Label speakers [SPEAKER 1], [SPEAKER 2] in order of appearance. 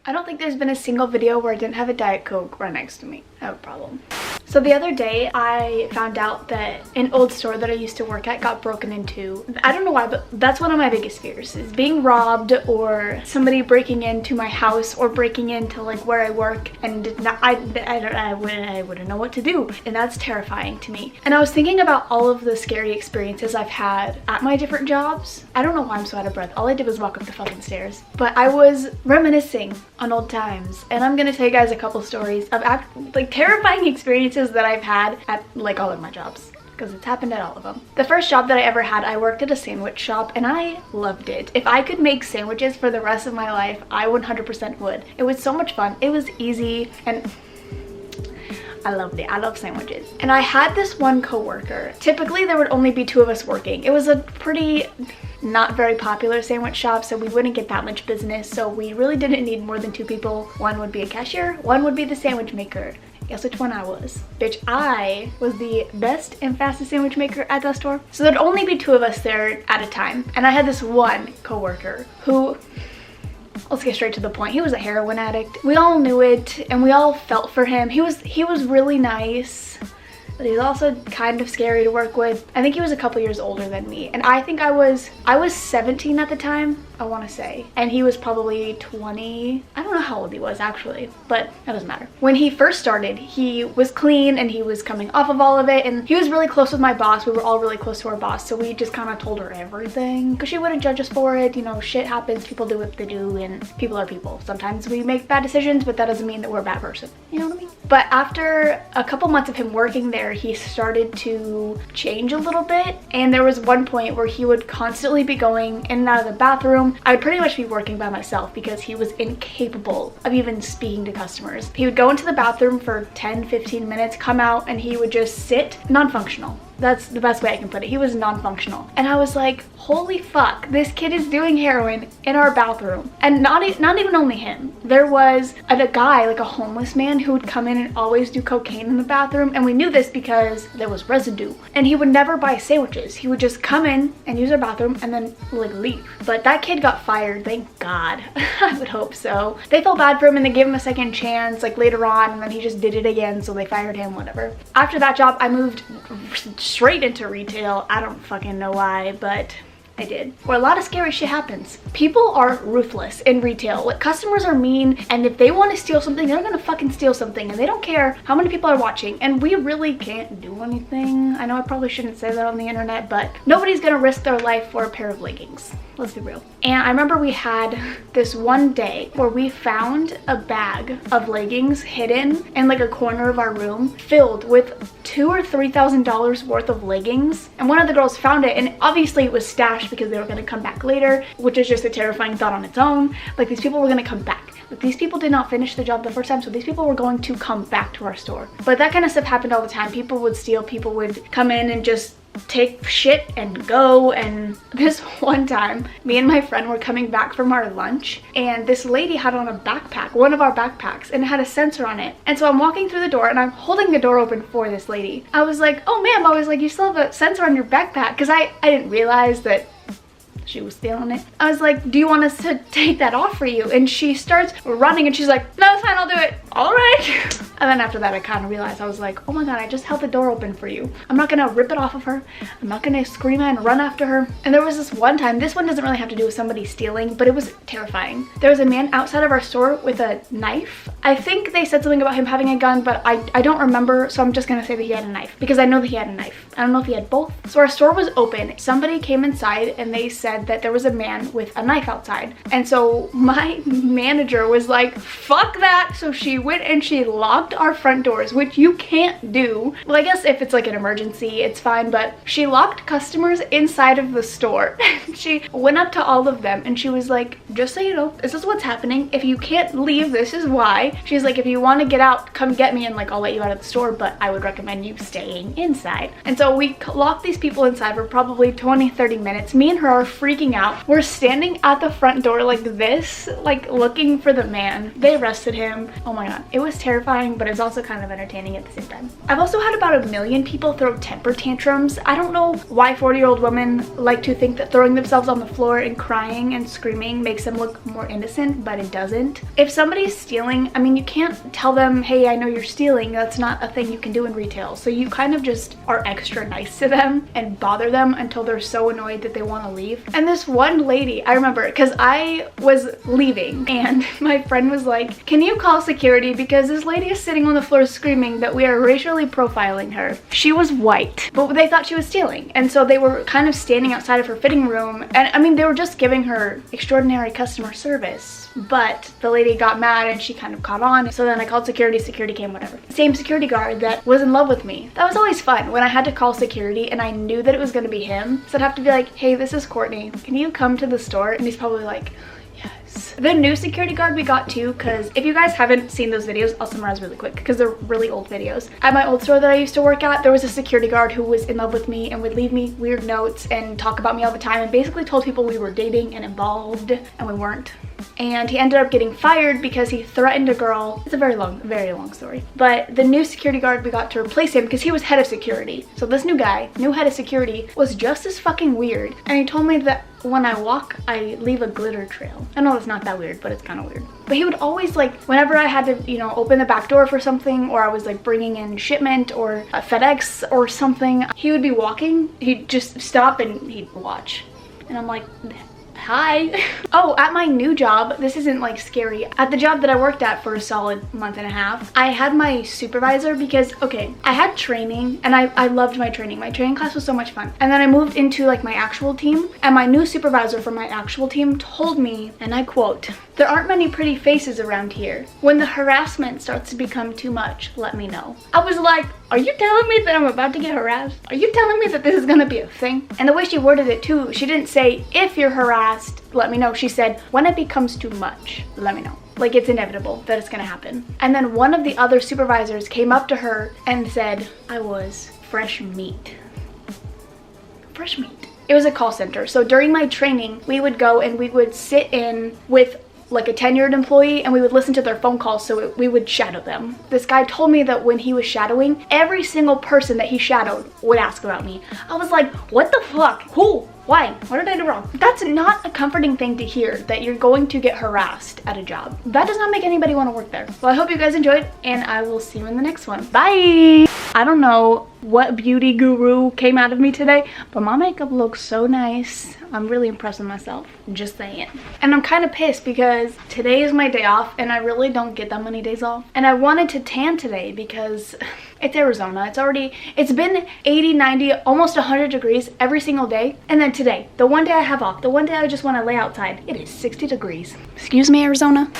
[SPEAKER 1] I don't think there's been a single video where I didn't have a Diet Coke right next to me. I have a problem. So the other day I found out that an old store that I used to work at got broken into. I don't know why, but that's one of my biggest fears, is being robbed or somebody breaking into my house or breaking into like where I work, and I wouldn't know what to do, and that's terrifying to me. And I was thinking about all of the scary experiences I've had at my different jobs. I don't know why I'm so out of breath. All I did was walk up the fucking stairs. But I was reminiscing on old times, and I'm gonna tell you guys a couple stories of like terrifying experiences that I've had at like all of my jobs, because it's happened at all of them. The first job that I ever had, I worked at a sandwich shop, and I loved it. If I could make sandwiches for the rest of my life, I 100% would. It was so much fun. It was easy, and I loved it. I love sandwiches. And I had this one coworker. Typically there would only be 2 of us working. It was a pretty not very popular sandwich shop, so we wouldn't get that much business, so we really didn't need more than 2 people. One would be a cashier, one would be the sandwich maker. Guess which one I was? Bitch, I was the best and fastest sandwich maker at that store. So there'd only be 2 of us there at a time, and I had this one coworker who, let's get straight to the point, he was a heroin addict. We all knew it, and we all felt for him. He was really nice, but he's also kind of scary to work with. I think he was a couple years older than me, and I think I was 17 at the time, I want to say, and he was probably 20. I don't know how old he was actually, but that doesn't matter. When he first started, he was clean and he was coming off of all of it, and he was really close with my boss. We were all really close to our boss, so we just kind of told her everything because she wouldn't judge us for it. You know, shit happens, people do what they do, and people are people. Sometimes we make bad decisions, but that doesn't mean that we're a bad person. You know what I mean? But after a couple months of him working there, he started to change a little bit, and there was one point where he would constantly be going in and out of the bathroom. I would pretty much be working by myself because he was incapable of even speaking to customers. He would go into the bathroom for 10-15 minutes, come out, and he would just sit, non-functional. That's the best way I can put it. He was non-functional. And I was like, holy fuck, this kid is doing heroin in our bathroom. And not even only him. There was a guy, like a homeless man, who would come in and always do cocaine in the bathroom. And we knew this because there was residue. And he would never buy sandwiches. He would just come in and use our bathroom and then like leave. But that kid got fired, thank God. I would hope so. They felt bad for him and they gave him a second chance like later on, and then he just did it again, so they fired him, whatever. After that job, I moved straight into retail. I don't fucking know why, but I did. Where a lot of scary shit happens. People are ruthless in retail. Like, customers are mean, and if they want to steal something, they're gonna fucking steal something, and they don't care how many people are watching, and we really can't do anything. I know I probably shouldn't say that on the internet, but nobody's gonna risk their life for a pair of leggings. Let's be real. And I remember we had this one day where we found a bag of leggings hidden in like a corner of our room filled with $2,000 or $3,000 worth of leggings. And one of the girls found it, and obviously it was stashed because they were gonna come back later, which is just a terrifying thought on its own. Like, these people were gonna come back. But these people did not finish the job the first time, so these people were going to come back to our store. But that kind of stuff happened all the time. People would steal, people would come in and just take shit and go. And this one time, me and my friend were coming back from our lunch, and this lady had on a backpack, one of our backpacks, and it had a sensor on it. And so I'm walking through the door and I'm holding the door open for this lady. I was like, oh ma'am, I was like, you still have a sensor on your backpack? Because I didn't realize that she was stealing it. I was like, do you want us to take that off for you? And she starts running and she's like, no, it's fine, I'll do it. All right. And then after that, I kind of realized, I was like, oh my God, I just held the door open for you. I'm not gonna rip it off of her. I'm not gonna scream and run after her. And there was this one time, this one doesn't really have to do with somebody stealing, but it was terrifying. There was a man outside of our store with a knife. I think they said something about him having a gun, but I don't remember, so I'm just gonna say that he had a knife because I know that he had a knife. I don't know if he had both. So our store was open. Somebody came inside and they said that there was a man with a knife outside. And so my manager was like, fuck that. So she went and she locked our front doors, which you can't do. Well, I guess if it's like an emergency, it's fine, but she locked customers inside of the store. She went up to all of them and she was like, just so you know, this is what's happening. If you can't leave, this is why. She's like, if you want to get out, come get me and like I'll let you out of the store, but I would recommend you staying inside. And so we locked these people inside for probably 20-30 minutes. Me and her are freaking out. We're standing at the front door like this, like looking for the man. They arrested him. Oh my going on. It was terrifying, but it was also kind of entertaining at the same time. I've also had about 1 million people throw temper tantrums. I don't know why 40-year-old women like to think that throwing themselves on the floor and crying and screaming makes them look more innocent, but it doesn't. If somebody's stealing, I mean, you can't tell them, hey, I know you're stealing. That's not a thing you can do in retail. So you kind of just are extra nice to them and bother them until they're so annoyed that they want to leave. And this one lady, I remember, because I was leaving and my friend was like, can you call security because this lady is sitting on the floor screaming that we are racially profiling her. She was white, but they thought she was stealing. And so they were kind of standing outside of her fitting room. And I mean, they were just giving her extraordinary customer service, but the lady got mad and she kind of caught on. So then I called security, security came, whatever. Same security guard that was in love with me. That was always fun when I had to call security and I knew that it was gonna be him. So I'd have to be like, hey, this is Courtney. Can you come to the store? And he's probably like, yes. The new security guard we got too, because if you guys haven't seen those videos, I'll summarize really quick because they're really old videos. At my old store that I used to work at, there was a security guard who was in love with me and would leave me weird notes and talk about me all the time and basically told people we were dating and involved, and we weren't. And he ended up getting fired because he threatened a girl. It's a very long story. But the new security guard we got to replace him because he was head of security. So this new guy, new head of security, was just as fucking weird. And he told me that when I walk, I leave a glitter trail. I know it's not that weird, but it's kind of weird. But he would always, like, whenever I had to, you know, open the back door for something, or I was like bringing in shipment or a FedEx or something, he would be walking, he'd just stop and he'd watch. And I'm like, hi. Oh, at my new job, this isn't like scary. At the job that I worked at for a solid month and a half, I had my supervisor because, okay, I had training and I loved my training. My training class was so much fun. And then I moved into like my actual team, and my new supervisor for my actual team told me, and I quote, "There aren't many pretty faces around here. When the harassment starts to become too much, let me know." I was like, are you telling me that I'm about to get harassed? Are you telling me that this is gonna be a thing? And the way she worded it too, she didn't say, if you're harassed, let me know. She said, when it becomes too much, let me know. Like, it's inevitable that it's gonna happen. And then one of the other supervisors came up to her and said, I was fresh meat. Fresh meat. It was a call center. So during my training, we would go and we would sit in with like a tenured employee and we would listen to their phone calls, so we would shadow them. This guy told me that when he was shadowing, every single person that he shadowed would ask about me. I was like, what the fuck? Who? Why? What did I do wrong? That's not a comforting thing to hear, that you're going to get harassed at a job. That does not make anybody want to work there. Well, I hope you guys enjoyed, and I will see you in the next one. Bye! I don't know what beauty guru came out of me today, but my makeup looks so nice. I'm really impressed with myself, just saying. And I'm kind of pissed because today is my day off and I really don't get that many days off. And I wanted to tan today because it's Arizona. It's been 80, 90, almost 100 degrees every single day. And then today, the one day I have off, the one day I just want to lay outside, it is 60 degrees. Excuse me, Arizona.